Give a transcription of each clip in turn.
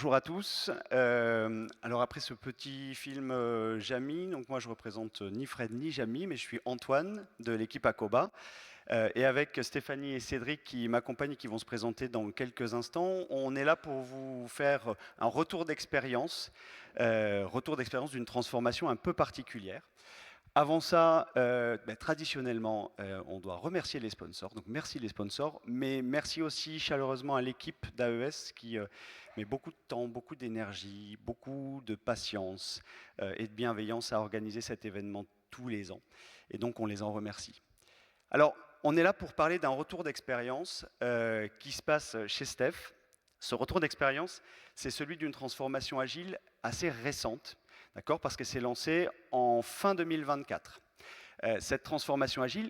Bonjour à tous. Alors après ce petit film Jamy, donc moi je représente ni Fred ni Jamy, mais je suis Antoine de l'équipe Akoba. Et avec Stéphanie et Cédric qui m'accompagnent et qui vont se présenter dans quelques instants, on est là pour vous faire un retour d'expérience d'une transformation un peu particulière. Avant ça, traditionnellement, on doit remercier les sponsors. Donc merci les sponsors, mais merci aussi chaleureusement à l'équipe d'AES qui met beaucoup de temps, beaucoup d'énergie, beaucoup de patience et de bienveillance à organiser cet événement tous les ans. Et donc on les en remercie. Alors, on est là pour parler d'un retour d'expérience qui se passe chez Steph. Ce retour d'expérience, c'est celui d'une transformation agile assez récente, d'accord, parce que c'est lancé en fin 2024. Cette transformation agile,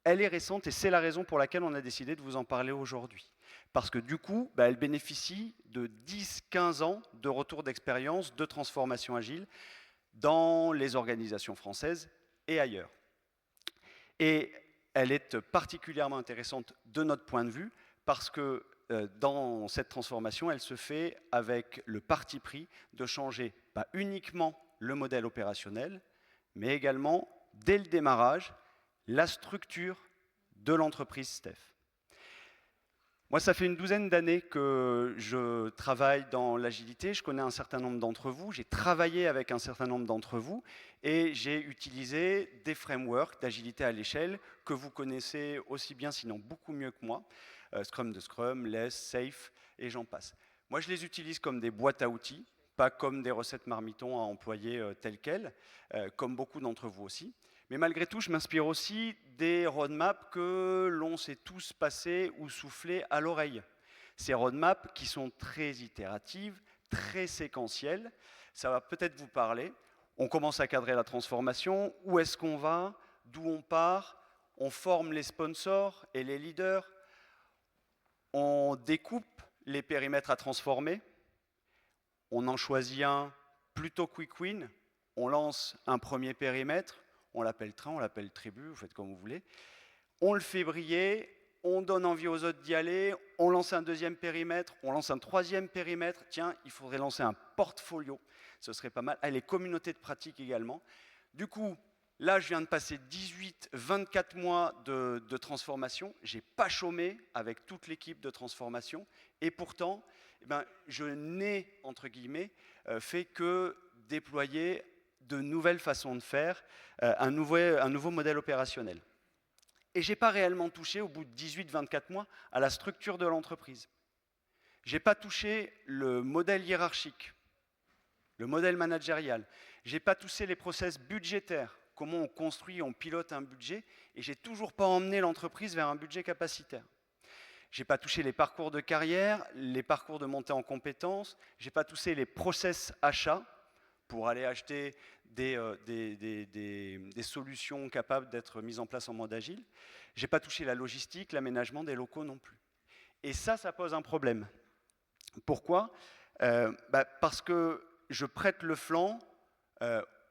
elle est récente et c'est la raison pour laquelle on a décidé de vous en parler aujourd'hui. Parce que du coup, elle bénéficie de 10-15 ans de retour d'expérience de transformation agile dans les organisations françaises et ailleurs. Et elle est particulièrement intéressante de notre point de vue parce que dans cette transformation, elle se fait avec le parti pris de changer pas uniquement le modèle opérationnel, mais également, dès le démarrage, la structure de l'entreprise Steph. Moi, ça fait une douzaine d'années que je travaille dans l'agilité, je connais un certain nombre d'entre vous, j'ai travaillé avec un certain nombre d'entre vous et j'ai utilisé des frameworks d'agilité à l'échelle que vous connaissez aussi bien, sinon beaucoup mieux que moi, Scrum de Scrum, Less, Safe et j'en passe. Moi, je les utilise comme des boîtes à outils, pas comme des recettes marmitons à employer telles quelles, comme beaucoup d'entre vous aussi. Mais malgré tout, je m'inspire aussi des roadmaps que l'on s'est tous passés ou soufflés à l'oreille. Ces roadmaps qui sont très itératives, très séquentielles, ça va peut-être vous parler. On commence à cadrer la transformation, où est-ce qu'on va, d'où on part, on forme les sponsors et les leaders, on découpe les périmètres à transformer, on en choisit un plutôt quick win, on lance un premier périmètre, on l'appelle train, on l'appelle tribu, vous faites comme vous voulez. On le fait briller, on donne envie aux autres d'y aller, on lance un deuxième périmètre, on lance un troisième périmètre. Tiens, il faudrait lancer un portfolio, ce serait pas mal. Les communautés de pratique également. Du coup, là, je viens de passer 18-24 mois de transformation. J'ai pas chômé avec toute l'équipe de transformation. Et pourtant, je n'ai, entre guillemets, fait que déployer de nouvelles façons de faire, un nouveau modèle opérationnel. Et je n'ai pas réellement touché, au bout de 18-24 mois, à la structure de l'entreprise. Je n'ai pas touché le modèle hiérarchique, le modèle managérial. Je n'ai pas touché les process budgétaires, comment on construit, on pilote un budget, et j'ai toujours pas emmené l'entreprise vers un budget capacitaire. Je n'ai pas touché les parcours de carrière, les parcours de montée en compétences, je n'ai pas touché les process achats, pour aller acheter des solutions capables d'être mises en place en mode agile. Je n'ai pas touché la logistique, l'aménagement des locaux non plus. Et ça pose un problème. Pourquoi Parce que je prête le flanc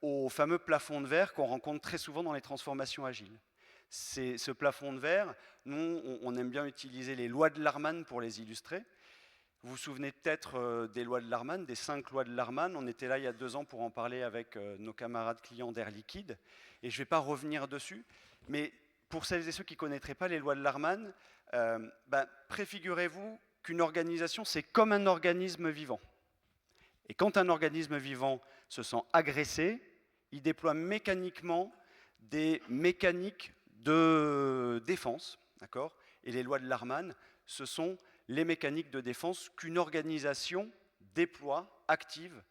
au fameux plafond de verre qu'on rencontre très souvent dans les transformations agiles. C'est ce plafond de verre, nous, on aime bien utiliser les lois de Larman pour les illustrer. Vous vous souvenez peut-être des lois de Larman, des 5 lois de Larman. On était là il y a 2 ans pour en parler avec nos camarades clients d'Air Liquide. Et je ne vais pas revenir dessus. Mais pour celles et ceux qui ne connaîtraient pas les lois de Larman, préfigurez-vous qu'une organisation, c'est comme un organisme vivant. Et quand un organisme vivant se sent agressé, il déploie mécaniquement des mécaniques de défense. D'accord ? Et les lois de Larman, ce sont les mécaniques de défense qu'une organisation déploie, active,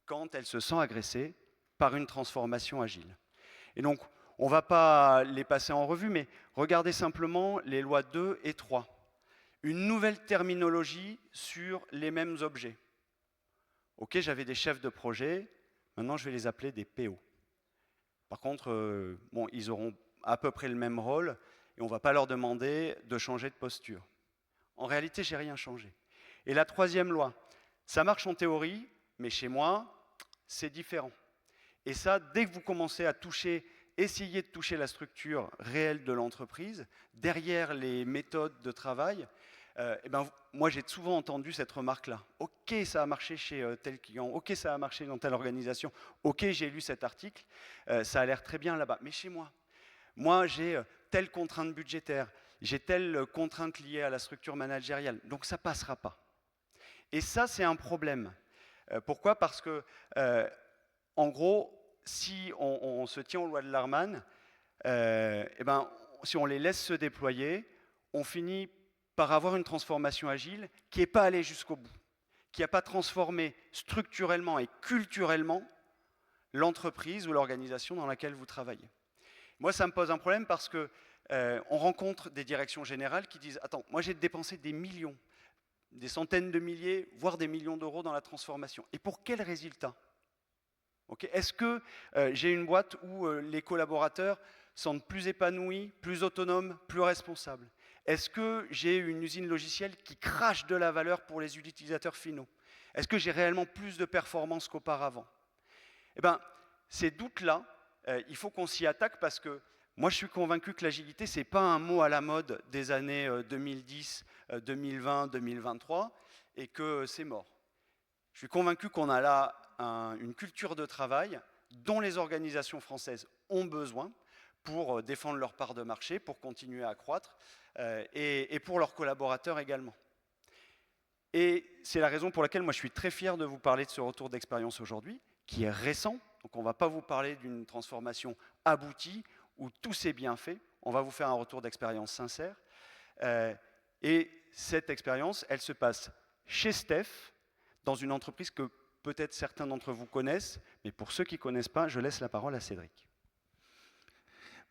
quand elle se sent agressée par une transformation agile. Et donc, on ne va pas les passer en revue, mais regardez simplement les lois 2 et 3. Une nouvelle terminologie sur les mêmes objets. Ok, j'avais des chefs de projet, maintenant je vais les appeler des PO. Par contre, ils auront à peu près le même rôle et on ne va pas leur demander de changer de posture. En réalité, je n'ai rien changé. Et la troisième loi, ça marche en théorie, mais chez moi, c'est différent. Et ça, dès que vous commencez à essayer de toucher la structure réelle de l'entreprise, derrière les méthodes de travail, Eh ben, moi, j'ai souvent entendu cette remarque-là. OK, ça a marché chez tel client. OK, ça a marché dans telle organisation. OK, j'ai lu cet article. Ça a l'air très bien là-bas. Mais chez moi, j'ai telle contrainte budgétaire. J'ai telle contrainte liée à la structure managériale. Donc, ça ne passera pas. Et ça, c'est un problème. Pourquoi? Parce que, en gros, si on se tient aux lois de Larman, eh ben, si on les laisse se déployer, on finit par avoir une transformation agile qui n'est pas allée jusqu'au bout, qui n'a pas transformé structurellement et culturellement l'entreprise ou l'organisation dans laquelle vous travaillez. Moi, ça me pose un problème parce que on rencontre des directions générales qui disent « Attends, moi j'ai dépensé des millions, des centaines de milliers, voire des millions d'euros dans la transformation. Et pour quel résultat? Okay. Est-ce que j'ai une boîte où les collaborateurs sont plus épanouis, plus autonomes, plus responsables? Est-ce que j'ai une usine logicielle qui crache de la valeur pour les utilisateurs finaux? Est-ce que j'ai réellement plus de performance qu'auparavant? Eh bien, ces doutes-là, il faut qu'on s'y attaque parce que moi, je suis convaincu que l'agilité, ce n'est pas un mot à la mode des années 2010, 2020, 2023, et que c'est mort. Je suis convaincu qu'on a là une culture de travail dont les organisations françaises ont besoin pour défendre leur part de marché, pour continuer à croître, et pour leurs collaborateurs également. Et c'est la raison pour laquelle moi je suis très fier de vous parler de ce retour d'expérience aujourd'hui, qui est récent. Donc on ne va pas vous parler d'une transformation aboutie, où tout s'est bien fait. On va vous faire un retour d'expérience sincère. Et cette expérience, elle se passe chez Steph, dans une entreprise que peut-être certains d'entre vous connaissent, mais pour ceux qui ne connaissent pas, je laisse la parole à Cédric.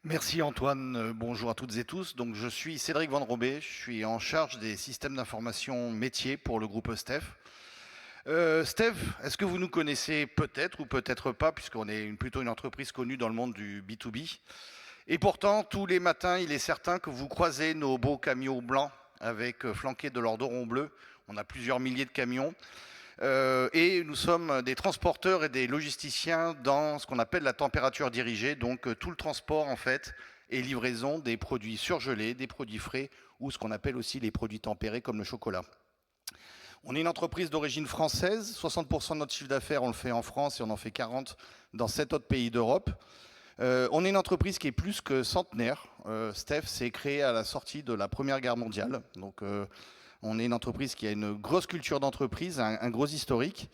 Merci Antoine, bonjour à toutes et tous. Donc, je suis Cédric Van Robé, je suis en charge des systèmes d'information métiers pour le groupe Steph. Steph, est-ce que vous nous connaissez peut-être ou peut-être pas, puisqu'on est plutôt une entreprise connue dans le monde du B2B. Et pourtant, tous les matins, il est certain que vous croisez nos beaux camions blancs avec flanqués de leur doron bleu. On a plusieurs milliers de camions. Et nous sommes des transporteurs et des logisticiens dans ce qu'on appelle la température dirigée, donc tout le transport en fait et livraison des produits surgelés, des produits frais ou ce qu'on appelle aussi les produits tempérés comme le chocolat. On est une entreprise d'origine française, 60% de notre chiffre d'affaires on le fait en France et on en fait 40 dans 7 autres pays d'Europe. On est une entreprise qui est plus que centenaire. Steph s'est créé à la sortie de la Première Guerre mondiale, donc on est une entreprise qui a une grosse culture d'entreprise, un gros historique.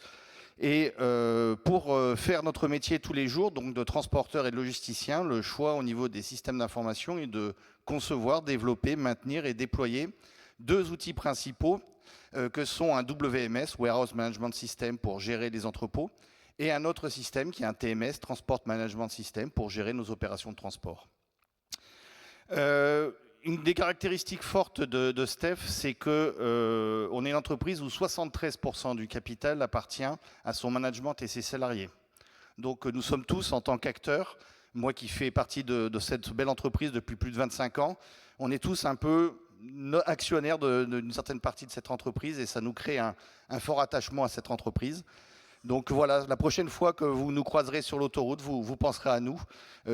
Et pour faire notre métier tous les jours, donc de transporteur et de logisticien, le choix au niveau des systèmes d'information est de concevoir, développer, maintenir et déployer 2 outils principaux que sont un WMS, Warehouse Management System, pour gérer les entrepôts, et un autre système qui est un TMS, Transport Management System, pour gérer nos opérations de transport. Une des caractéristiques fortes de Steph, c'est qu'on est une entreprise où 73% du capital appartient à son management et ses salariés. Donc nous sommes tous en tant qu'acteurs, moi qui fais partie de cette belle entreprise depuis plus de 25 ans, on est tous un peu actionnaires d'une certaine partie de cette entreprise et ça nous crée un fort attachement à cette entreprise. Donc voilà, la prochaine fois que vous nous croiserez sur l'autoroute, vous penserez à nous,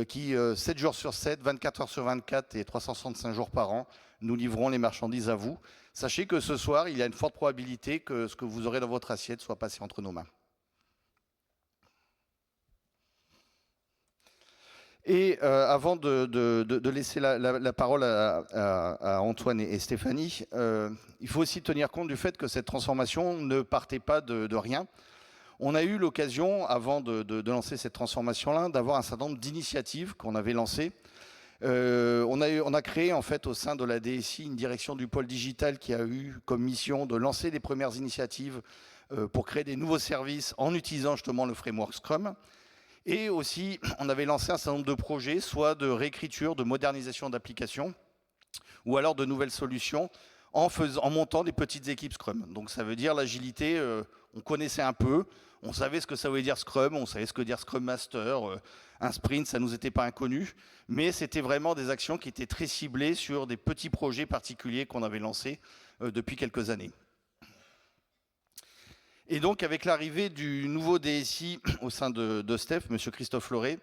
qui 7 jours sur 7, 24 heures sur 24 et 365 jours par an, nous livrons les marchandises à vous. Sachez que ce soir, il y a une forte probabilité que ce que vous aurez dans votre assiette soit passé entre nos mains. Et avant de laisser la parole à Antoine et Stéphanie, il faut aussi tenir compte du fait que cette transformation ne partait pas de rien. On a eu l'occasion, avant de lancer cette transformation-là, d'avoir un certain nombre d'initiatives qu'on avait lancées. On a créé en fait au sein de la DSI une direction du pôle digital qui a eu comme mission de lancer les premières initiatives pour créer des nouveaux services en utilisant justement le framework Scrum. Et aussi, on avait lancé un certain nombre de projets, soit de réécriture, de modernisation d'applications, ou alors de nouvelles solutions, en montant des petites équipes Scrum. Donc ça veut dire l'agilité, on connaissait un peu, on savait ce que ça voulait dire Scrum, on savait ce que dire Scrum Master, un sprint, ça ne nous était pas inconnu, mais c'était vraiment des actions qui étaient très ciblées sur des petits projets particuliers qu'on avait lancés depuis quelques années. Et donc, avec l'arrivée du nouveau DSI au sein de Steph, M. Christophe Lauré,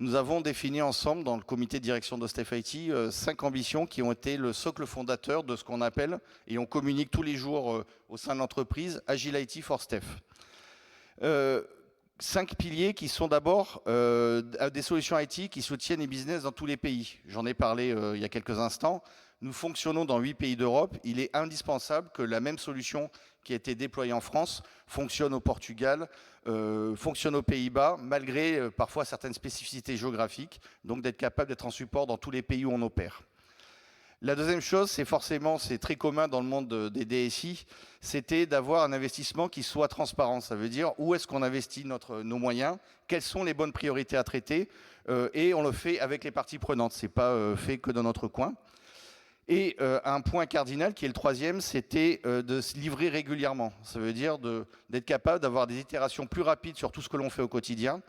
nous avons défini ensemble, dans le comité de direction de Steph IT, 5 ambitions qui ont été le socle fondateur de ce qu'on appelle, et on communique tous les jours au sein de l'entreprise, Agile IT for Steph. 5 piliers qui sont d'abord des solutions IT qui soutiennent les business dans tous les pays. J'en ai parlé il y a quelques instants. Nous fonctionnons dans 8 pays d'Europe. Il est indispensable que la même solution qui a été déployée en France fonctionne au Portugal, fonctionne aux Pays-Bas, malgré parfois certaines spécificités géographiques, donc d'être capable d'être en support dans tous les pays où on opère. La deuxième chose, c'est forcément, c'est très commun dans le monde des DSI, c'était d'avoir un investissement qui soit transparent. Ça veut dire où est-ce qu'on investit nos moyens, quelles sont les bonnes priorités à traiter, et on le fait avec les parties prenantes. C'est pas fait que dans notre coin. Et un point cardinal qui est le troisième, c'était de se livrer régulièrement. Ça veut dire d'être capable d'avoir des itérations plus rapides sur tout ce que l'on fait au quotidien,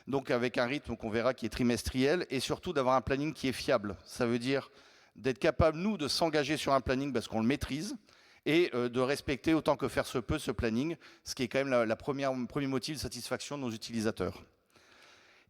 donc avec un rythme qu'on verra qui est trimestriel, et surtout d'avoir un planning qui est fiable. Ça veut dire d'être capable, nous, de s'engager sur un planning parce qu'on le maîtrise, et de respecter autant que faire se peut ce planning, ce qui est quand même le premier motif de satisfaction de nos utilisateurs.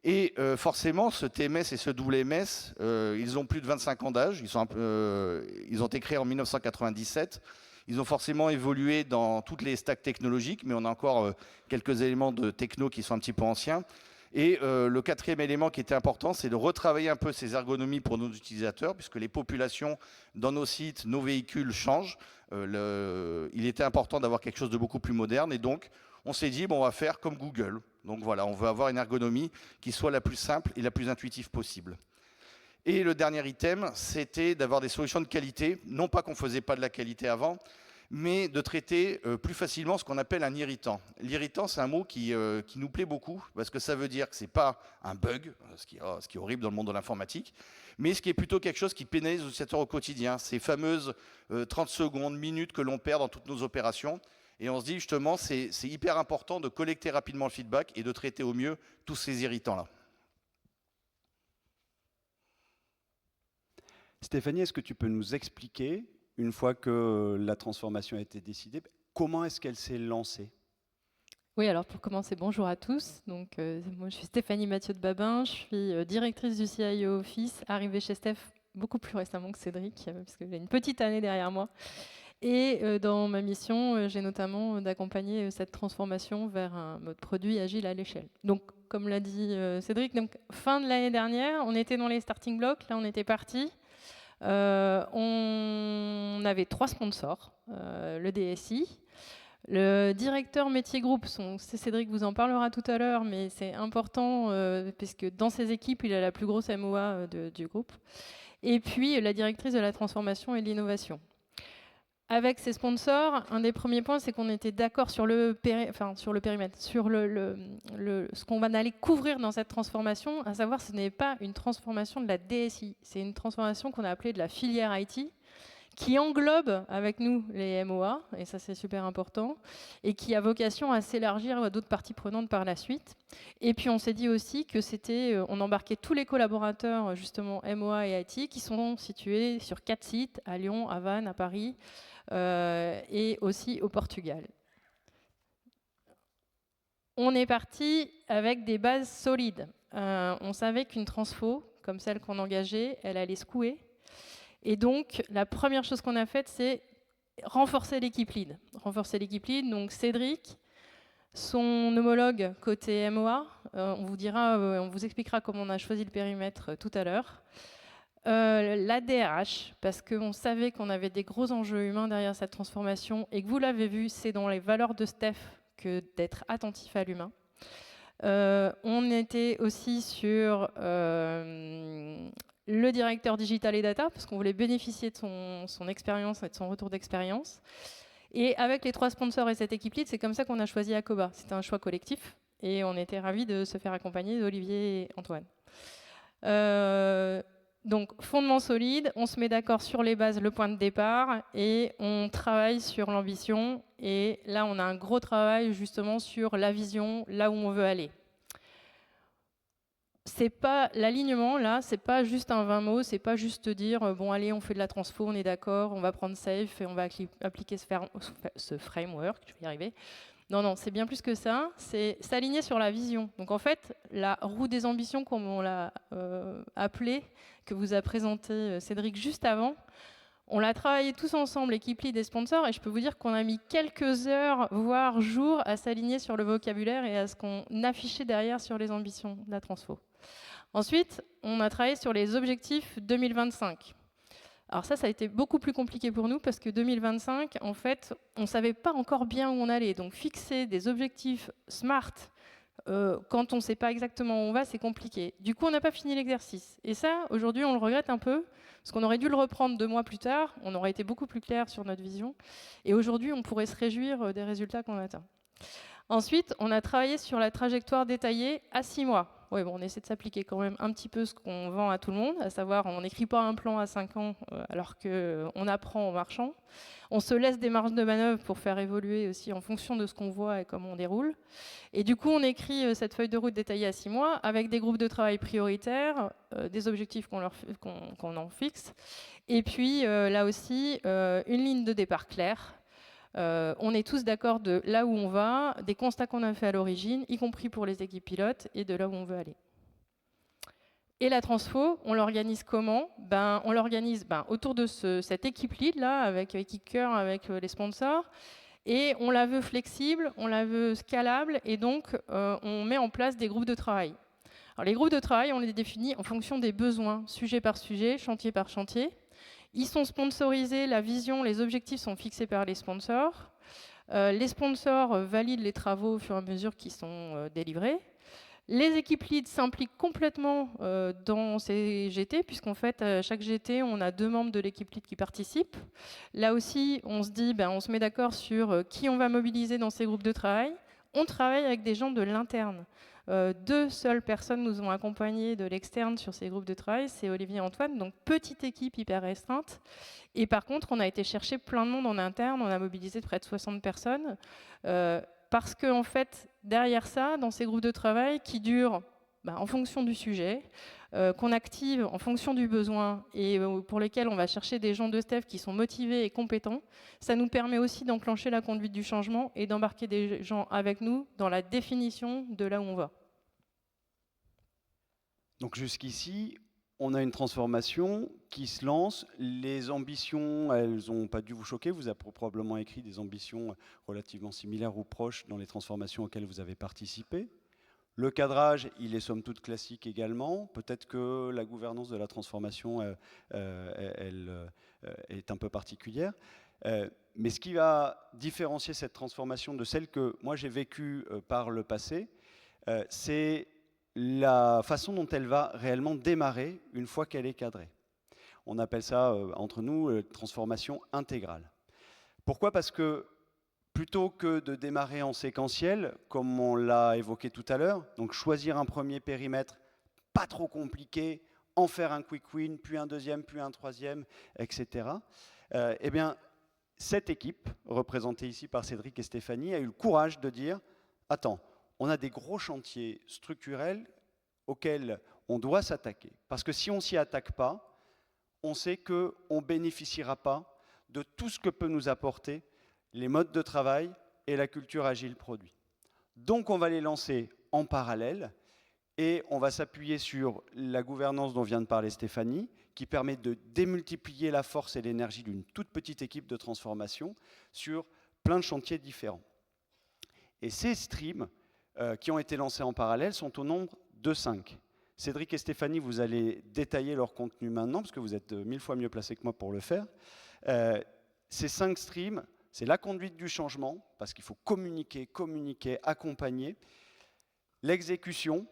Et forcément, ce TMS et ce WMS, ils ont plus de 25 ans d'âge, ils ont été créés en 1997, ils ont forcément évolué dans toutes les stacks technologiques, mais on a encore quelques éléments de techno qui sont un petit peu anciens. Et le quatrième élément qui était important, c'est de retravailler un peu ces ergonomies pour nos utilisateurs, puisque les populations dans nos sites, nos véhicules changent. Il était important d'avoir quelque chose de beaucoup plus moderne, et donc on s'est dit, bon, on va faire comme Google. Donc voilà, on veut avoir une ergonomie qui soit la plus simple et la plus intuitive possible. Et le dernier item, c'était d'avoir des solutions de qualité, non pas qu'on ne faisait pas de la qualité avant, mais de traiter plus facilement ce qu'on appelle un irritant. L'irritant, c'est un mot qui nous plaît beaucoup, parce que ça veut dire que ce n'est pas un bug, ce qui est horrible dans le monde de l'informatique, mais ce qui est plutôt quelque chose qui pénalise les utilisateurs au quotidien. Ces fameuses 30 secondes, minutes que l'on perd dans toutes nos opérations. Et on se dit justement, c'est hyper important de collecter rapidement le feedback et de traiter au mieux tous ces irritants-là. Stéphanie, est-ce que tu peux nous expliquer, une fois que la transformation a été décidée, comment est-ce qu'elle s'est lancée? Oui, alors pour commencer, bonjour à tous. Donc, moi, je suis Stéphanie Mathieu de Babin, je suis directrice du CIO Office, arrivée chez Steph beaucoup plus récemment que Cédric, puisque j'ai une petite année derrière moi. Et dans ma mission, j'ai notamment d'accompagner cette transformation vers un mode produit agile à l'échelle. Donc, comme l'a dit Cédric, donc, fin de l'année dernière, on était dans les starting blocks, là on était parti. On avait 3 sponsors, le DSI, le directeur métier groupe, Cédric vous en parlera tout à l'heure, mais c'est important puisque dans ses équipes, il a la plus grosse MOA du groupe, et puis la directrice de la transformation et de l'innovation. Avec ces sponsors, un des premiers points, c'est qu'on était d'accord sur le périmètre, sur ce qu'on va aller couvrir dans cette transformation, à savoir ce n'est pas une transformation de la DSI, c'est une transformation qu'on a appelée de la filière IT, qui englobe avec nous les MOA, et ça c'est super important, et qui a vocation à s'élargir à d'autres parties prenantes par la suite. Et puis on s'est dit aussi que on embarquait tous les collaborateurs, justement MOA et IT, qui sont situés sur 4 sites, à Lyon, à Vannes, à Paris, et aussi au Portugal. On est parti avec des bases solides. On savait qu'une transfo, comme celle qu'on engageait, elle allait secouer. Et donc, la première chose qu'on a faite, c'est renforcer l'équipe lead. Renforcer l'équipe lead, donc Cédric, son homologue côté MOA, on vous expliquera comment on a choisi le périmètre tout à l'heure. La DRH, parce qu'on savait qu'on avait des gros enjeux humains derrière cette transformation, et que vous l'avez vu, c'est dans les valeurs de Steph que d'être attentif à l'humain. On était aussi sur le directeur digital et data, parce qu'on voulait bénéficier de son expérience et de son retour d'expérience. Et avec les 3 sponsors et cette équipe lead, c'est comme ça qu'on a choisi Akoba. C'était un choix collectif, et on était ravis de se faire accompagner d'Olivier et Antoine. Donc, fondement solide, on se met d'accord sur les bases, le point de départ, et on travaille sur l'ambition. Et là, on a un gros travail justement sur la vision, là où on veut aller. C'est pas l'alignement, là, c'est pas juste un 20 mots, c'est pas juste dire bon, allez, on fait de la transfo, on est d'accord, on va prendre safe et on va appliquer ce framework, je vais y arriver. Non, non, c'est bien plus que ça. C'est s'aligner sur la vision. Donc en fait, la roue des ambitions, comme on l'a appelée, que vous a présenté Cédric juste avant, on l'a travaillé tous ensemble, l'équipe lead et sponsors, et je peux vous dire qu'on a mis quelques heures, voire jours, à s'aligner sur le vocabulaire et à ce qu'on affichait derrière sur les ambitions de la transfo. Ensuite, on a travaillé sur les objectifs 2025. Alors ça a été beaucoup plus compliqué pour nous parce que 2025, en fait, on ne savait pas encore bien où on allait. Donc fixer des objectifs SMART quand on ne sait pas exactement où on va, c'est compliqué. Du coup, on n'a pas fini l'exercice. Et ça, aujourd'hui, on le regrette un peu parce qu'on aurait dû le reprendre 2 mois plus tard. On aurait été beaucoup plus clair sur notre vision. Et aujourd'hui, on pourrait se réjouir des résultats qu'on atteint. Ensuite, on a travaillé sur la trajectoire détaillée à 6 mois. Ouais, bon, on essaie de s'appliquer quand même un petit peu ce qu'on vend à tout le monde, à savoir on n'écrit pas un plan à 5 ans alors qu'on apprend en marchant. On se laisse des marges de manœuvre pour faire évoluer aussi en fonction de ce qu'on voit et comment on déroule. Et du coup, on écrit cette feuille de route détaillée à 6 mois avec des groupes de travail prioritaires, des objectifs qu'on en fixe, et puis là aussi une ligne de départ claire. On est tous d'accord de là où on va, des constats qu'on a fait à l'origine, y compris pour les équipes pilotes, et de là où on veut aller. Et la transfo, on l'organise comment ? On l'organise autour de cette équipe lead, là, avec Kicker, avec les sponsors, et on la veut flexible, on la veut scalable, et donc on met en place des groupes de travail. Alors, les groupes de travail, on les définit en fonction des besoins, sujet par sujet, chantier par chantier. Ils sont sponsorisés, la vision, les objectifs sont fixés par les sponsors. Les sponsors valident les travaux au fur et à mesure qu'ils sont délivrés. Les équipes lead s'impliquent complètement dans ces GT, puisqu'en fait, à chaque GT, on a 2 membres de l'équipe lead qui participent. Là aussi, on se dit, on se met d'accord sur qui on va mobiliser dans ces groupes de travail. On travaille avec des gens de l'interne. 2 seules personnes nous ont accompagnés de l'externe sur ces groupes de travail, c'est Olivier et Antoine, donc petite équipe hyper restreinte. Et par contre, on a été chercher plein de monde en interne, on a mobilisé près de 60 personnes, parce qu'en fait, derrière ça, dans ces groupes de travail qui durent en fonction du sujet, qu'on active en fonction du besoin et pour lesquels on va chercher des gens de staff qui sont motivés et compétents, ça nous permet aussi d'enclencher la conduite du changement et d'embarquer des gens avec nous dans la définition de là où on va. Donc jusqu'ici, on a une transformation qui se lance. Les ambitions, elles n'ont pas dû vous choquer. Vous avez probablement écrit des ambitions relativement similaires ou proches dans les transformations auxquelles vous avez participé. Le cadrage, il est somme toute classique également. Peut-être que la gouvernance de la transformation, elle est un peu particulière. Mais ce qui va différencier cette transformation de celle que moi j'ai vécue par le passé, c'est la façon dont elle va réellement démarrer une fois qu'elle est cadrée. On appelle ça, entre nous, transformation intégrale. Pourquoi ? Parce que plutôt que de démarrer en séquentiel, comme on l'a évoqué tout à l'heure, donc choisir un premier périmètre pas trop compliqué, en faire un quick win, puis un deuxième, puis un troisième, etc. Eh bien, cette équipe, représentée ici par Cédric et Stéphanie, a eu le courage de dire « Attends, on a des gros chantiers structurels auxquels on doit s'attaquer. Parce que si on ne s'y attaque pas, on sait qu'on ne bénéficiera pas de tout ce que peut nous apporter les modes de travail et la culture agile produit. Donc on va les lancer en parallèle et on va s'appuyer sur la gouvernance dont vient de parler Stéphanie, qui permet de démultiplier la force et l'énergie d'une toute petite équipe de transformation sur plein de chantiers différents. Et ces streams qui ont été lancés en parallèle sont au nombre de 5. Cédric et Stéphanie, vous allez détailler leur contenu maintenant, parce que vous êtes 1000 fois mieux placés que moi pour le faire. Ces 5 streams, c'est la conduite du changement, parce qu'il faut communiquer, accompagner, l'exécution,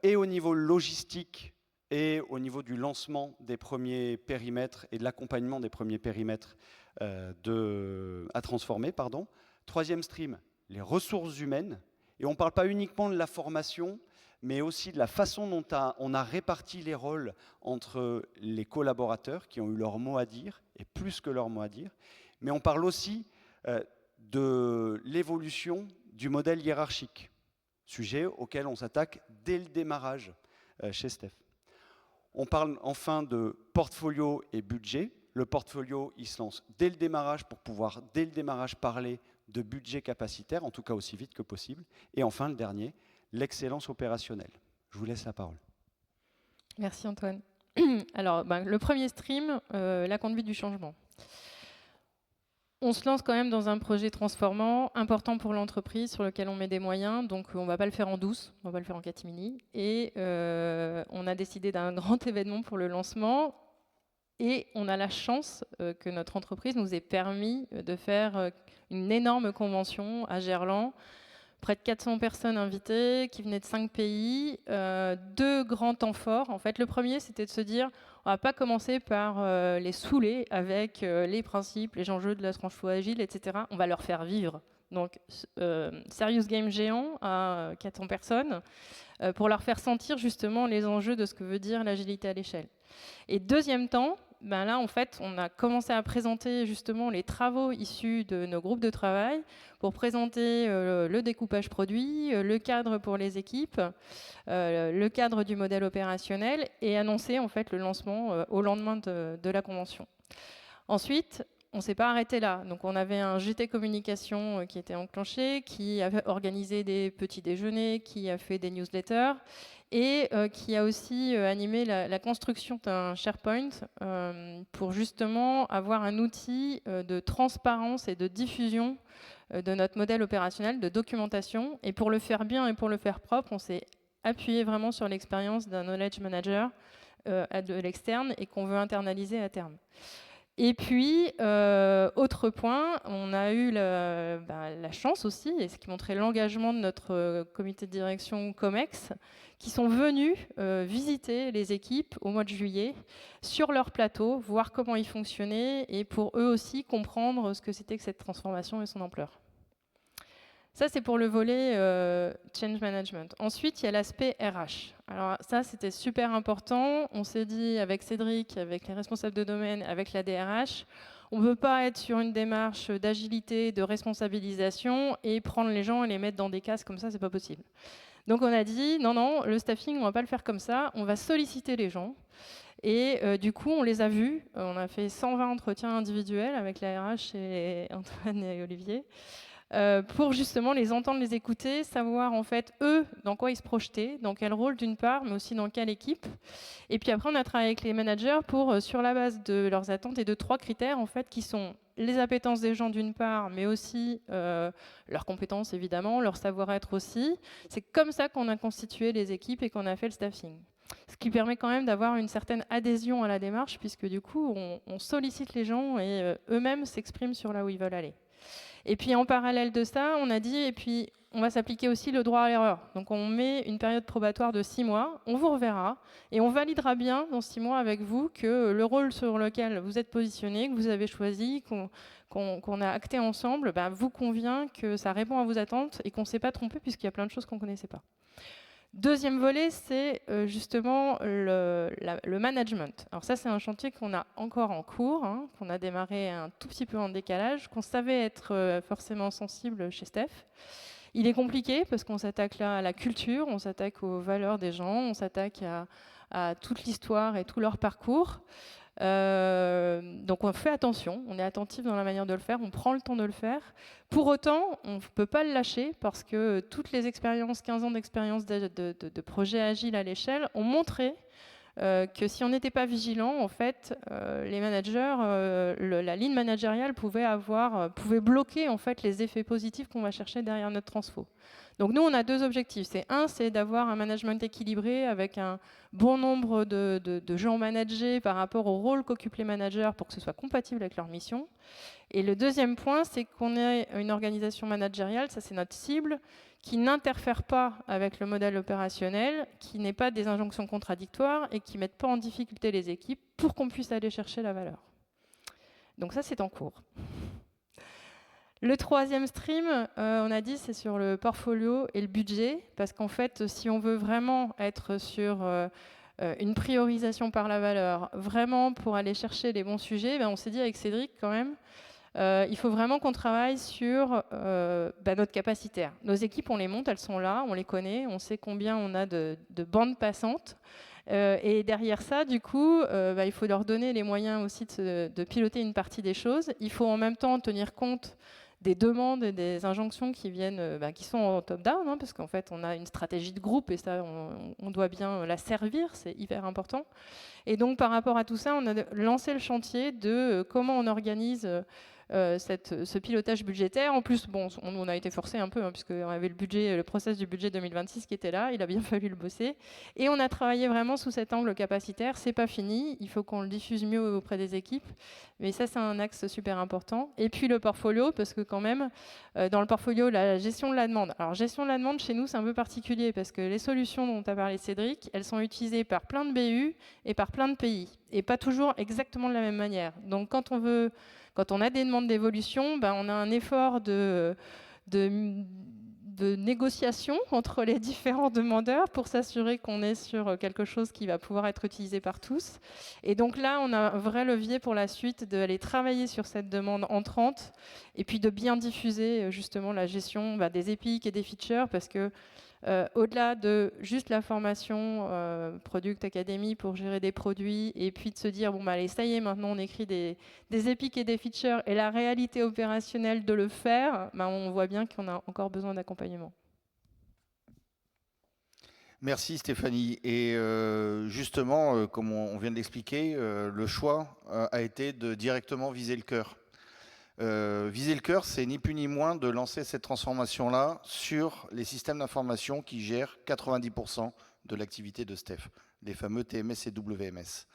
et au niveau logistique, et au niveau du lancement des premiers périmètres et de l'accompagnement des premiers périmètres à transformer. Troisième stream, les ressources humaines. Et on ne parle pas uniquement de la formation, mais aussi de la façon dont on a réparti les rôles entre les collaborateurs qui ont eu leur mot à dire, et plus que leur mot à dire. Mais on parle aussi de l'évolution du modèle hiérarchique, sujet auquel on s'attaque dès le démarrage chez Steph. On parle enfin de portfolio et budget. Le portfolio, il se lance dès le démarrage pour pouvoir, dès le démarrage, parler de budget capacitaire, en tout cas aussi vite que possible. Et enfin, le dernier, l'excellence opérationnelle. Je vous laisse la parole. Merci Antoine. Alors, le premier stream, la conduite du changement. On se lance quand même dans un projet transformant, important pour l'entreprise, sur lequel on met des moyens. Donc, on ne va pas le faire en douce, on va le faire en catimini. Et on a décidé d'un grand événement pour le lancement. Et on a la chance que notre entreprise nous ait permis de faire une énorme convention à Gerland. Près de 400 personnes invitées qui venaient de 5 pays. 2 grands temps forts. En fait, le premier, c'était de se dire on ne va pas commencer par les saouler avec les principes, les enjeux de la tranche agile, etc. On va leur faire vivre. Donc, Serious Game géant à 400 personnes pour leur faire sentir justement les enjeux de ce que veut dire l'agilité à l'échelle. Et deuxième temps, là, en fait, on a commencé à présenter justement les travaux issus de nos groupes de travail pour présenter le découpage produit, le cadre pour les équipes, le cadre du modèle opérationnel et annoncer en fait le lancement au lendemain de la convention. Ensuite, on ne s'est pas arrêté là. Donc, on avait un GT communication qui était enclenché, qui a organisé des petits déjeuners, qui a fait des newsletters et qui a aussi animé la construction d'un SharePoint pour justement avoir un outil de transparence et de diffusion de notre modèle opérationnel, de documentation. Et pour le faire bien et pour le faire propre, on s'est appuyé vraiment sur l'expérience d'un knowledge manager de l'externe et qu'on veut internaliser à terme. Et puis, autre point, on a eu la chance aussi, et ce qui montrait l'engagement de notre comité de direction COMEX, qui sont venus visiter les équipes au mois de juillet sur leur plateau, voir comment ils fonctionnaient et pour eux aussi comprendre ce que c'était que cette transformation et son ampleur. Ça, c'est pour le volet change management. Ensuite, il y a l'aspect RH. Alors ça, c'était super important. On s'est dit avec Cédric, avec les responsables de domaine, avec la DRH, on ne veut pas être sur une démarche d'agilité, de responsabilisation et prendre les gens et les mettre dans des cases comme ça, c'est pas possible. Donc on a dit, non, le staffing, on ne va pas le faire comme ça, on va solliciter les gens. Et du coup, on les a vus. On a fait 120 entretiens individuels avec la RH et Antoine et Olivier. Pour justement les entendre, les écouter, savoir en fait eux dans quoi ils se projetaient, dans quel rôle d'une part, mais aussi dans quelle équipe. Et puis après on a travaillé avec les managers pour, sur la base de leurs attentes et de 3 critères en fait qui sont les appétences des gens d'une part, mais aussi leurs compétences évidemment, leur savoir-être aussi. C'est comme ça qu'on a constitué les équipes et qu'on a fait le staffing. Ce qui permet quand même d'avoir une certaine adhésion à la démarche puisque du coup on sollicite les gens et eux-mêmes s'expriment sur là où ils veulent aller. Et puis en parallèle de ça, on a dit, et puis on va s'appliquer aussi le droit à l'erreur. Donc on met une période probatoire de 6 mois, on vous reverra, et on validera bien dans 6 mois avec vous que le rôle sur lequel vous êtes positionné, que vous avez choisi, qu'on a acté ensemble, vous convient, que ça répond à vos attentes et qu'on ne s'est pas trompé puisqu'il y a plein de choses qu'on ne connaissait pas. Deuxième volet, c'est justement le management. Alors ça, c'est un chantier qu'on a encore en cours, qu'on a démarré un tout petit peu en décalage, qu'on savait être forcément sensible chez Steph. Il est compliqué parce qu'on s'attaque là à la culture, on s'attaque aux valeurs des gens, on s'attaque à toute l'histoire et tout leur parcours. Donc on fait attention, on est attentif dans la manière de le faire, on prend le temps de le faire. Pour autant, on ne peut pas le lâcher parce que toutes les expériences, 15 ans d'expérience de projet agile à l'échelle ont montré que si on n'était pas vigilant, en fait, les managers, la ligne managériale pouvait bloquer en fait les effets positifs qu'on va chercher derrière notre transfo. Donc nous, on a 2 objectifs. C'est d'avoir un management équilibré avec un bon nombre de gens managés par rapport au rôle qu'occupent les managers pour que ce soit compatible avec leur mission. Et le deuxième point, c'est qu'on ait une organisation managériale, ça c'est notre cible, qui n'interfère pas avec le modèle opérationnel, qui n'ait pas des injonctions contradictoires et qui ne mette pas en difficulté les équipes pour qu'on puisse aller chercher la valeur. Donc ça, c'est en cours. Le troisième stream, on a dit, c'est sur le portfolio et le budget, parce qu'en fait, si on veut vraiment être sur une priorisation par la valeur, vraiment pour aller chercher les bons sujets, on s'est dit avec Cédric quand même, il faut vraiment qu'on travaille sur notre capacitaire. Nos équipes, on les monte, elles sont là, on les connaît, on sait combien on a de bandes passantes. Et derrière ça, du coup, il faut leur donner les moyens aussi de piloter une partie des choses. Il faut en même temps tenir compte des demandes et des injonctions qui viennent, qui sont en top-down, parce qu'en fait, on a une stratégie de groupe et ça, on doit bien la servir, c'est hyper important. Et donc, par rapport à tout ça, on a lancé le chantier de comment on organise ce pilotage budgétaire. En plus, bon, on a été forcé un peu, puisqu'on avait le process du budget 2026 qui était là, il a bien fallu le bosser. Et on a travaillé vraiment sous cet angle capacitaire. C'est pas fini, il faut qu'on le diffuse mieux auprès des équipes. Mais ça, c'est un axe super important. Et puis le portfolio, parce que quand même, dans le portfolio, la gestion de la demande. Alors, gestion de la demande, chez nous, c'est un peu particulier, parce que les solutions dont a parlé Cédric, elles sont utilisées par plein de BU et par plein de pays. Et pas toujours exactement de la même manière. Donc, quand on a des demandes d'évolution, on a un effort de négociation entre les différents demandeurs pour s'assurer qu'on est sur quelque chose qui va pouvoir être utilisé par tous. Et donc là, on a un vrai levier pour la suite d'aller travailler sur cette demande entrante et puis de bien diffuser justement la gestion des épiques et des features, parce que au-delà de juste la formation Product Academy pour gérer des produits et puis de se dire bon allez, ça y est, maintenant on écrit des épiques et des features, et la réalité opérationnelle de le faire, on voit bien qu'on a encore besoin d'accompagnement. Merci Stéphanie. Et justement, comme on vient de l'expliquer, le choix a été de directement viser le cœur. Viser le cœur, c'est ni plus ni moins de lancer cette transformation-là sur les systèmes d'information qui gèrent 90% de l'activité de Steph, les fameux TMS et WMS.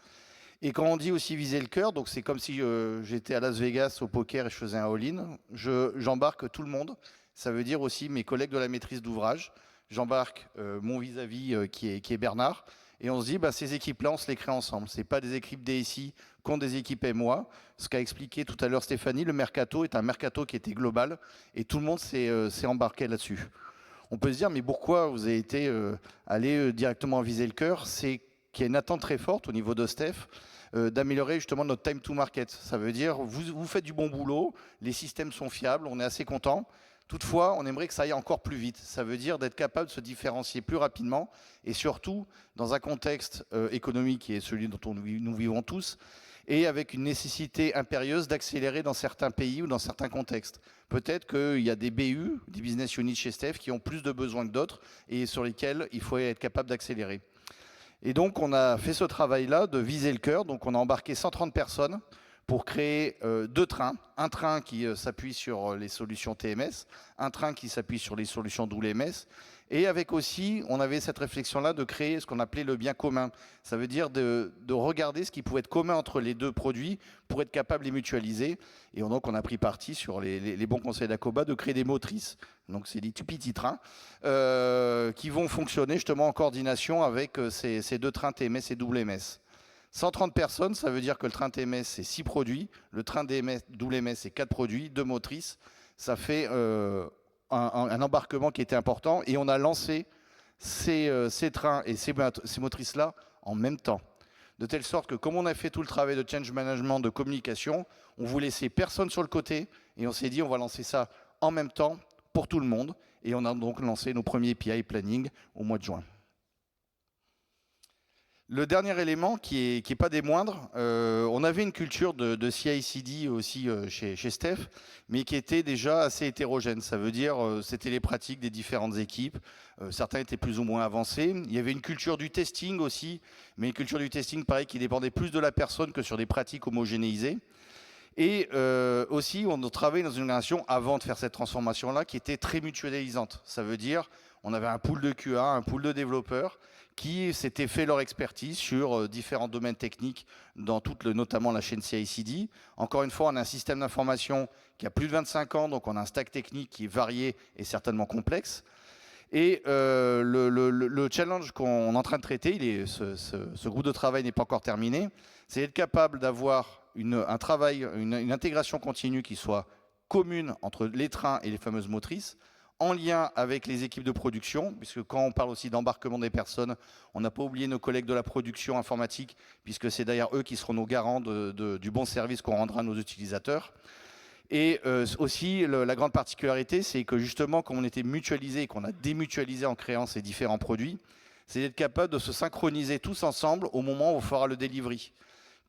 Et quand on dit aussi viser le cœur, donc c'est comme si j'étais à Las Vegas au poker et je faisais un all-in, j'embarque tout le monde. Ça veut dire aussi mes collègues de la maîtrise d'ouvrage. J'embarque mon vis-à-vis qui est Bernard. Et on se dit, ces équipes-là, on se les crée ensemble. Ce n'est pas des équipes DSI contre des équipes MOA. Ce qu'a expliqué tout à l'heure Stéphanie, le mercato est un mercato qui était global et tout le monde s'est embarqué là-dessus. On peut se dire, mais pourquoi vous avez été allé directement viser le cœur? C'est qu'il y a une attente très forte au niveau de Steph d'améliorer justement notre time to market. Ça veut dire, vous faites du bon boulot, les systèmes sont fiables, on est assez content. Toutefois, on aimerait que ça aille encore plus vite. Ça veut dire d'être capable de se différencier plus rapidement et surtout dans un contexte économique qui est celui dont nous vivons tous et avec une nécessité impérieuse d'accélérer dans certains pays ou dans certains contextes. Peut-être qu'il y a des BU, des business units chez Steph, qui ont plus de besoins que d'autres et sur lesquels il faut être capable d'accélérer. Et donc, on a fait ce travail-là de viser le cœur. Donc, on a embarqué 130 personnes pour créer 2 trains. Un train qui s'appuie sur les solutions TMS, un train qui s'appuie sur les solutions WMS. Et avec aussi, on avait cette réflexion-là de créer ce qu'on appelait le bien commun. Ça veut dire de regarder ce qui pouvait être commun entre les deux produits pour être capable de les mutualiser. Et donc, on a pris parti sur les bons conseils d'Acoba de créer des motrices. Donc, c'est des tout petits trains qui vont fonctionner justement en coordination avec ces 2 trains TMS et WMS. 130 personnes, ça veut dire que le train TMS, c'est 6 produits, le train WMS, c'est 4 produits, 2 motrices. Ça fait un embarquement qui était important et on a lancé ces trains et ces motrices-là en même temps. De telle sorte que comme on a fait tout le travail de change management, de communication, on ne voulait laisser personne sur le côté et on s'est dit on va lancer ça en même temps pour tout le monde. Et on a donc lancé nos premiers PI planning au mois de juin. Le dernier élément qui est pas des moindres, on avait une culture de CI/CD aussi chez Steph, mais qui était déjà assez hétérogène. Ça veut dire c'était les pratiques des différentes équipes. Certains étaient plus ou moins avancés. Il y avait une culture du testing aussi, mais une culture du testing pareil qui dépendait plus de la personne que sur des pratiques homogénéisées. Et aussi, on travaillait dans une relation avant de faire cette transformation-là qui était très mutualisante. Ça veut dire on avait un pool de QA, un pool de développeurs qui s'étaient fait leur expertise sur différents domaines techniques dans notamment la chaîne CI/CD. Encore une fois, on a un système d'information qui a plus de 25 ans, donc on a un stack technique qui est varié et certainement complexe. Et le challenge qu'on est en train de traiter, ce groupe de travail n'est pas encore terminé, c'est d'être capable d'avoir un travail, une intégration continue qui soit commune entre les trains et les fameuses motrices, en lien avec les équipes de production, puisque quand on parle aussi d'embarquement des personnes, on n'a pas oublié nos collègues de la production informatique, puisque c'est d'ailleurs eux qui seront nos garants du bon service qu'on rendra à nos utilisateurs. Et aussi, la grande particularité, c'est que justement, comme on était mutualisé et qu'on a démutualisé en créant ces différents produits, c'est d'être capable de se synchroniser tous ensemble au moment où on fera le delivery.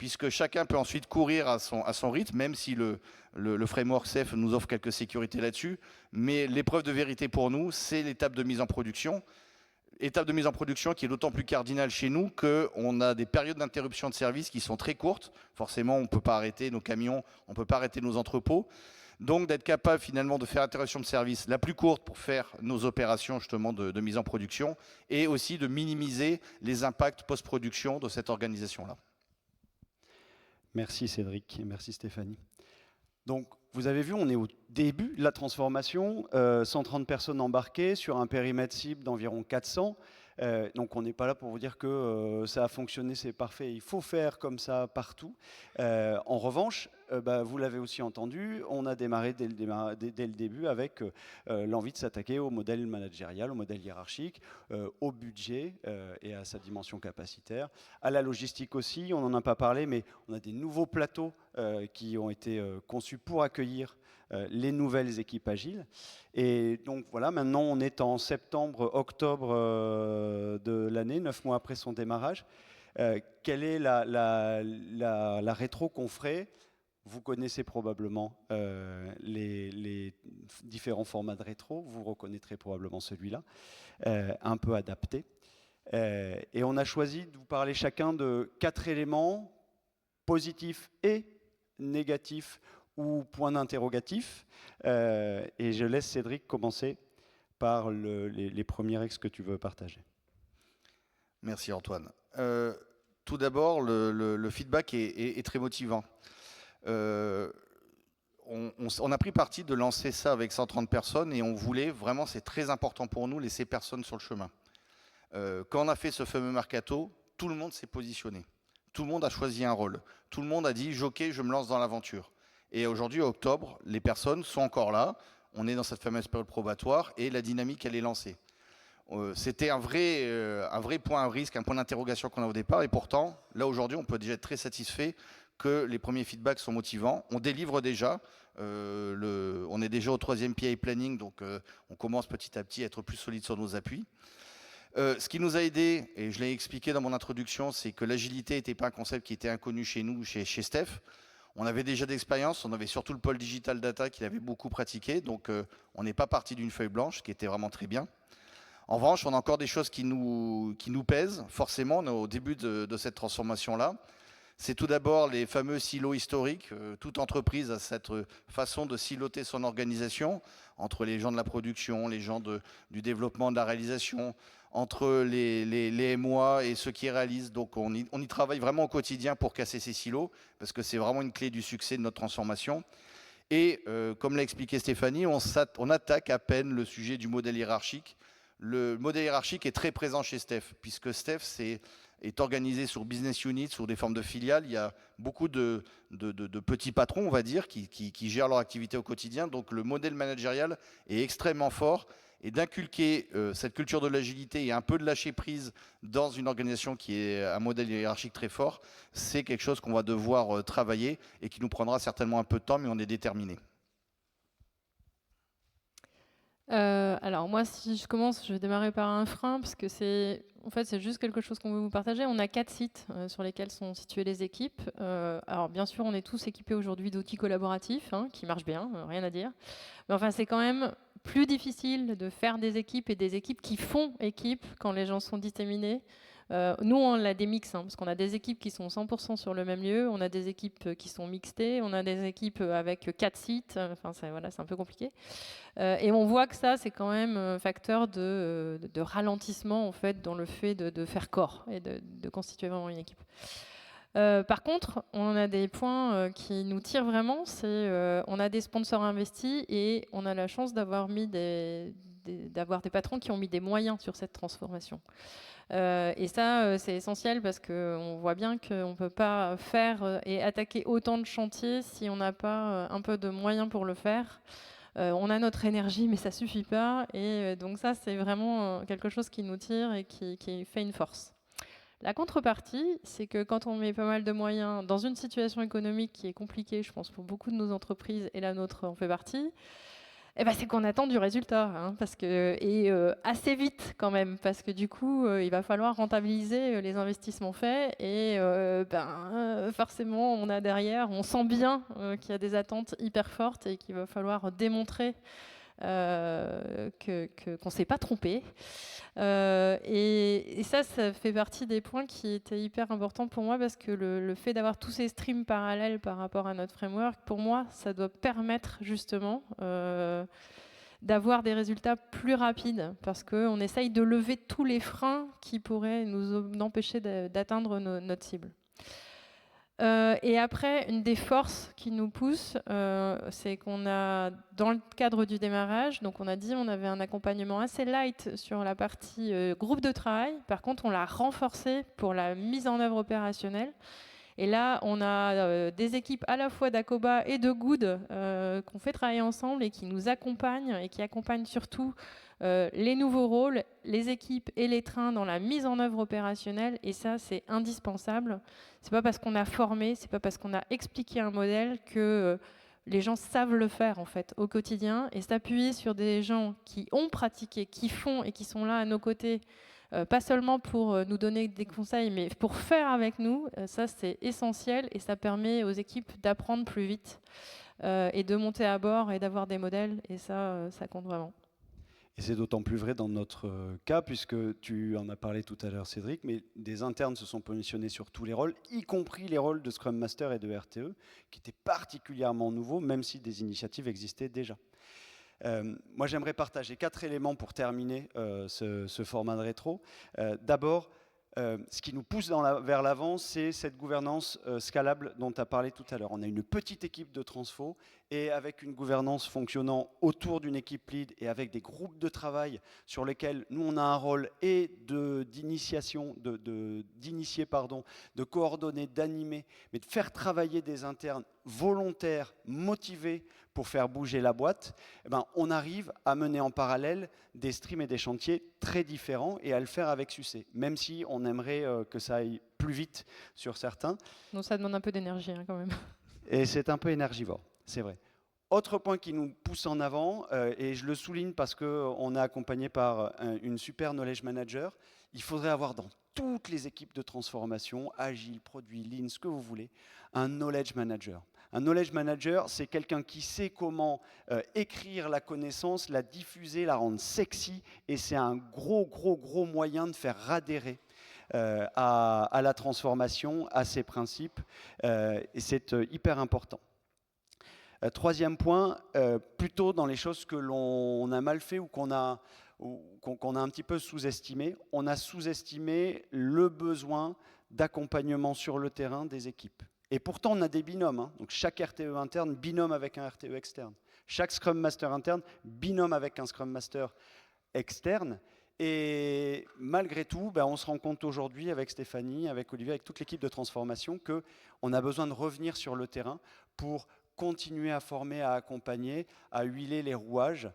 puisque chacun peut ensuite courir à son rythme, même si le framework SAFe nous offre quelques sécurités là-dessus. Mais l'épreuve de vérité pour nous, c'est l'étape de mise en production. Étape de mise en production qui est d'autant plus cardinale chez nous qu'on a des périodes d'interruption de service qui sont très courtes. Forcément, on ne peut pas arrêter nos camions, on ne peut pas arrêter nos entrepôts. Donc d'être capable finalement de faire interruption de service la plus courte pour faire nos opérations justement de mise en production et aussi de minimiser les impacts post-production de cette organisation-là. Merci Cédric et merci Stéphanie. Donc, vous avez vu, on est au début de la transformation, 130 personnes embarquées sur un périmètre cible d'environ 400. Donc, on n'est pas là pour vous dire que ça a fonctionné, c'est parfait, il faut faire comme ça partout. En revanche, vous l'avez aussi entendu, on a démarré dès le début avec l'envie de s'attaquer au modèle managérial, au modèle hiérarchique, au budget et à sa dimension capacitaire, à la logistique aussi. On n'en a pas parlé, mais on a des nouveaux plateaux qui ont été conçus pour accueillir les nouvelles équipes agiles. Et donc voilà, maintenant on est en septembre-octobre de l'année, 9 mois après son démarrage. Quelle est la rétro qu'on ferait? Vous connaissez probablement les différents formats de rétro, vous reconnaîtrez probablement celui-là, un peu adapté. Et on a choisi de vous parler chacun de 4 éléments positifs et négatifs ou points d'interrogatif. Et je laisse Cédric commencer par les premiers axes que tu veux partager. Merci Antoine. Tout d'abord, le feedback est très motivant. On a pris parti de lancer ça avec 130 personnes et on voulait, vraiment c'est très important pour nous, laisser personne sur le chemin. Quand on a fait ce fameux mercato, tout le monde s'est positionné. Tout le monde a choisi un rôle. Tout le monde a dit « ok, je me lance dans l'aventure ». Et aujourd'hui, octobre, les personnes sont encore là. On est dans cette fameuse période probatoire et la dynamique, elle est lancée. C'était un vrai point à risque, un point d'interrogation qu'on a au départ. Et pourtant, là aujourd'hui, on peut déjà être très satisfait que les premiers feedbacks sont motivants. On délivre déjà. On est déjà au 3e PI planning, donc on commence petit à petit à être plus solide sur nos appuis. Ce qui nous a aidé, et je l'ai expliqué dans mon introduction, c'est que l'agilité n'était pas un concept qui était inconnu chez nous, chez Steph. On avait déjà d'expérience, on avait surtout le pôle digital data qu'il avait beaucoup pratiqué, donc on n'est pas parti d'une feuille blanche, ce qui était vraiment très bien. En revanche, on a encore des choses qui nous pèsent, forcément, on est au début de cette transformation-là. C'est tout d'abord les fameux silos historiques. Toute entreprise a cette façon de siloter son organisation entre les gens de la production, les gens du développement, de la réalisation, entre les MOA et ceux qui réalisent. Donc on y travaille vraiment au quotidien pour casser ces silos, parce que c'est vraiment une clé du succès de notre transformation. Et comme l'a expliqué Stéphanie, on attaque à peine le sujet du modèle hiérarchique. Le modèle hiérarchique est très présent chez Steph, puisque Steph est organisé sur business units, sur des formes de filiales. Il y a beaucoup de petits patrons, on va dire, qui gèrent leur activité au quotidien. Donc le modèle managérial est extrêmement fort. Et d'inculquer cette culture de l'agilité et un peu de lâcher prise dans une organisation qui est un modèle hiérarchique très fort, c'est quelque chose qu'on va devoir travailler et qui nous prendra certainement un peu de temps, mais on est déterminé. Alors moi, si je commence, je vais démarrer par un frein, parce que c'est juste quelque chose qu'on veut vous partager. On a 4 sites sur lesquels sont situées les équipes. Alors bien sûr, on est tous équipés aujourd'hui d'outils collaboratifs, qui marchent bien, rien à dire. Mais enfin, c'est quand même plus difficile de faire des équipes et des équipes qui font équipe quand les gens sont disséminés. Nous, on a des mix, parce qu'on a des équipes qui sont 100% sur le même lieu, on a des équipes qui sont mixtées, on a des équipes avec 4 sites, enfin, c'est un peu compliqué. Et on voit que ça, c'est quand même un facteur de ralentissement, en fait, dans le fait de faire corps et de constituer vraiment une équipe. Par contre, on a des points qui nous tirent vraiment, on a des sponsors investis et on a la chance d'avoir des patrons qui ont mis des moyens sur cette transformation. Et ça, c'est essentiel parce qu'on voit bien qu'on ne peut pas faire et attaquer autant de chantiers si on n'a pas un peu de moyens pour le faire. On a notre énergie, mais ça ne suffit pas. Et donc ça, c'est vraiment quelque chose qui nous tire et qui fait une force. La contrepartie, c'est que quand on met pas mal de moyens dans une situation économique qui est compliquée, je pense pour beaucoup de nos entreprises, et la nôtre en fait partie, Eh ben, c'est qu'on attend du résultat, hein, et assez vite quand même, parce que du coup, il va falloir rentabiliser les investissements faits et forcément, on sent bien qu'il y a des attentes hyper fortes et qu'il va falloir démontrer qu'on ne s'est pas trompé. Et ça fait partie des points qui étaient hyper importants pour moi parce que le fait d'avoir tous ces streams parallèles par rapport à notre framework, pour moi, ça doit permettre justement d'avoir des résultats plus rapides parce qu'on essaye de lever tous les freins qui pourraient nous empêcher d'atteindre notre cible. Et après, une des forces qui nous pousse, c'est qu'on a, dans le cadre du démarrage, donc on a dit on avait un accompagnement assez light sur la partie groupe de travail. Par contre, on l'a renforcé pour la mise en œuvre opérationnelle. Et là, on a des équipes à la fois d'Acoba et de Good qu'on fait travailler ensemble et qui nous accompagnent et qui accompagnent surtout les nouveaux rôles, les équipes et les trains dans la mise en œuvre opérationnelle. Et ça, c'est indispensable. C'est pas parce qu'on a formé, c'est pas parce qu'on a expliqué un modèle que les gens savent le faire en fait au quotidien. Et s'appuyer sur des gens qui ont pratiqué, qui font et qui sont là à nos côtés. Pas seulement pour nous donner des conseils, mais pour faire avec nous, ça c'est essentiel et ça permet aux équipes d'apprendre plus vite et de monter à bord et d'avoir des modèles et ça compte vraiment. Et c'est d'autant plus vrai dans notre cas, puisque tu en as parlé tout à l'heure, Cédric, mais des internes se sont positionnés sur tous les rôles, y compris les rôles de Scrum Master et de RTE, qui étaient particulièrement nouveaux, même si des initiatives existaient déjà. Moi, j'aimerais partager 4 éléments pour terminer ce format de rétro. D'abord, ce qui nous pousse vers l'avant, c'est cette gouvernance scalable dont tu as parlé tout à l'heure. On a une petite équipe de transfo et avec une gouvernance fonctionnant autour d'une équipe lead et avec des groupes de travail sur lesquels nous, on a un rôle et d'initiation, d'initier, de coordonner, d'animer, mais de faire travailler des internes volontaires, motivés pour faire bouger la boîte, eh ben, on arrive à mener en parallèle des streams et des chantiers très différents et à le faire avec succès, même si on aimerait que ça aille plus vite sur certains. Donc ça demande un peu d'énergie hein, quand même. Et c'est un peu énergivore, c'est vrai. Autre point qui nous pousse en avant, et je le souligne parce qu'on est accompagné par une super knowledge manager, il faudrait avoir dans toutes les équipes de transformation, agile, produit, lean, ce que vous voulez, un knowledge manager. Un knowledge manager, c'est quelqu'un qui sait comment écrire la connaissance, la diffuser, la rendre sexy, et c'est un gros moyen de faire adhérer à la transformation, à ses principes, et c'est hyper important. Troisième point, plutôt dans les choses que l'on a mal fait ou qu'on a un petit peu sous-estimé, on a sous-estimé le besoin d'accompagnement sur le terrain des équipes. Et pourtant, on a des binômes. Hein. Donc chaque RTE interne, binôme avec un RTE externe. Chaque Scrum Master interne, binôme avec un Scrum Master externe. Et malgré tout, on se rend compte aujourd'hui avec Stéphanie, avec Olivier, avec toute l'équipe de transformation, qu'on a besoin de revenir sur le terrain pour continuer à former, à accompagner, à huiler les rouages,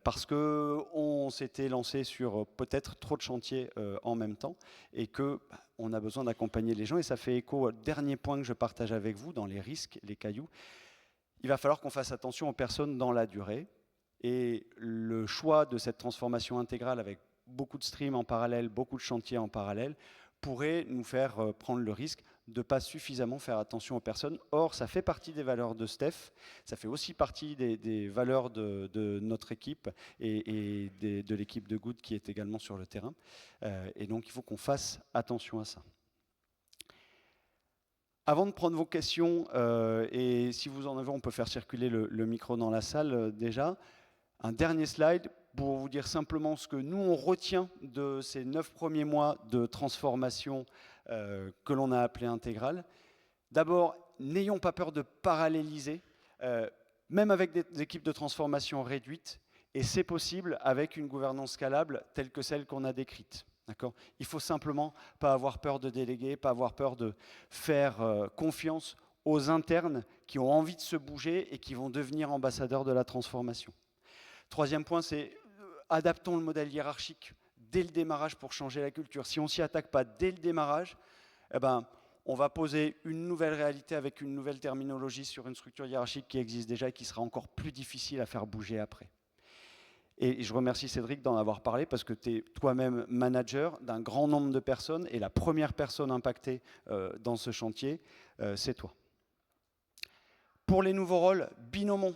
parce qu'on s'était lancé sur peut-être trop de chantiers en même temps, et qu'on a besoin d'accompagner les gens. Et ça fait écho au dernier point que je partage avec vous, dans les risques, les cailloux. Il va falloir qu'on fasse attention aux personnes dans la durée. Et le choix de cette transformation intégrale avec beaucoup de streams en parallèle, beaucoup de chantiers en parallèle, pourrait nous faire prendre le risque de ne pas suffisamment faire attention aux personnes. Or, ça fait partie des valeurs de Steph, ça fait aussi partie des valeurs de notre équipe et de l'équipe de Good qui est également sur le terrain. Et donc, il faut qu'on fasse attention à ça. Avant de prendre vos questions, et si vous en avez, on peut faire circuler le micro dans la salle déjà. Un dernier slide pour vous dire simplement ce que nous, on retient de ces 9 premiers mois de transformation que l'on a appelé intégrale. D'abord, n'ayons pas peur de paralléliser, même avec des équipes de transformation réduites, et c'est possible avec une gouvernance scalable telle que celle qu'on a décrite. Il faut simplement pas avoir peur de déléguer, pas avoir peur de faire confiance aux internes qui ont envie de se bouger et qui vont devenir ambassadeurs de la transformation. Troisième point, c'est adaptons le modèle hiérarchique dès le démarrage pour changer la culture. Si on ne s'y attaque pas dès le démarrage, on va poser une nouvelle réalité avec une nouvelle terminologie sur une structure hiérarchique qui existe déjà et qui sera encore plus difficile à faire bouger après. Et je remercie Cédric d'en avoir parlé parce que tu es toi-même manager d'un grand nombre de personnes et la première personne impactée dans ce chantier, c'est toi. Pour les nouveaux rôles, binomons.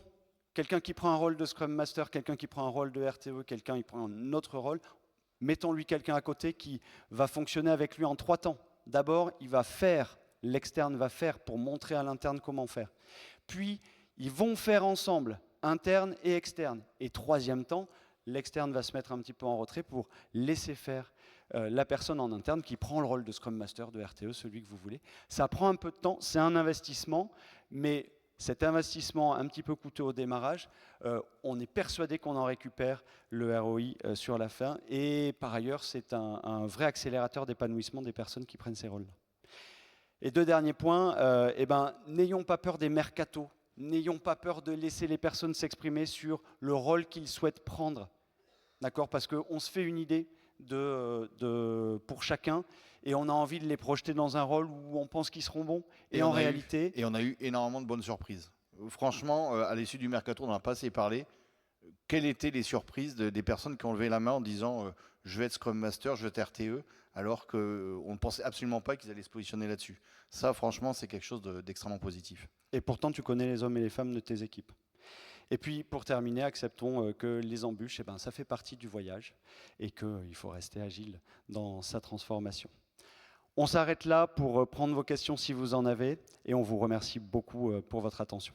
Quelqu'un qui prend un rôle de Scrum Master, quelqu'un qui prend un rôle de RTE, quelqu'un qui prend un autre rôle, mettons-lui quelqu'un à côté qui va fonctionner avec lui en 3 temps. D'abord, il va faire, l'externe va faire pour montrer à l'interne comment faire. Puis, ils vont faire ensemble, interne et externe. Et 3e temps, l'externe va se mettre un petit peu en retrait pour laisser faire la personne en interne qui prend le rôle de Scrum Master, de RTE, celui que vous voulez. Ça prend un peu de temps, c'est un investissement, mais cet investissement un petit peu coûteux au démarrage, on est persuadé qu'on en récupère le ROI sur la fin. Et par ailleurs, c'est un vrai accélérateur d'épanouissement des personnes qui prennent ces rôles-là. Et 2 derniers points, n'ayons pas peur des mercatos. N'ayons pas peur de laisser les personnes s'exprimer sur le rôle qu'ils souhaitent prendre. D'accord ? Parce qu'on se fait une idée pour chacun et on a envie de les projeter dans un rôle où on pense qu'ils seront bons. Et en réalité... Et on a eu énormément de bonnes surprises. Franchement, à l'issue du mercato, on n'en a pas assez parlé. Quelles étaient les surprises des personnes qui ont levé la main en disant je vais être Scrum Master, je vais être RTE, alors qu'on ne pensait absolument pas qu'ils allaient se positionner là-dessus. Ça, franchement, c'est quelque chose d'extrêmement positif. Et pourtant, tu connais les hommes et les femmes de tes équipes. Et puis, pour terminer, acceptons que les embûches, ça fait partie du voyage et qu'il faut rester agile dans sa transformation. On s'arrête là pour prendre vos questions si vous en avez et on vous remercie beaucoup pour votre attention.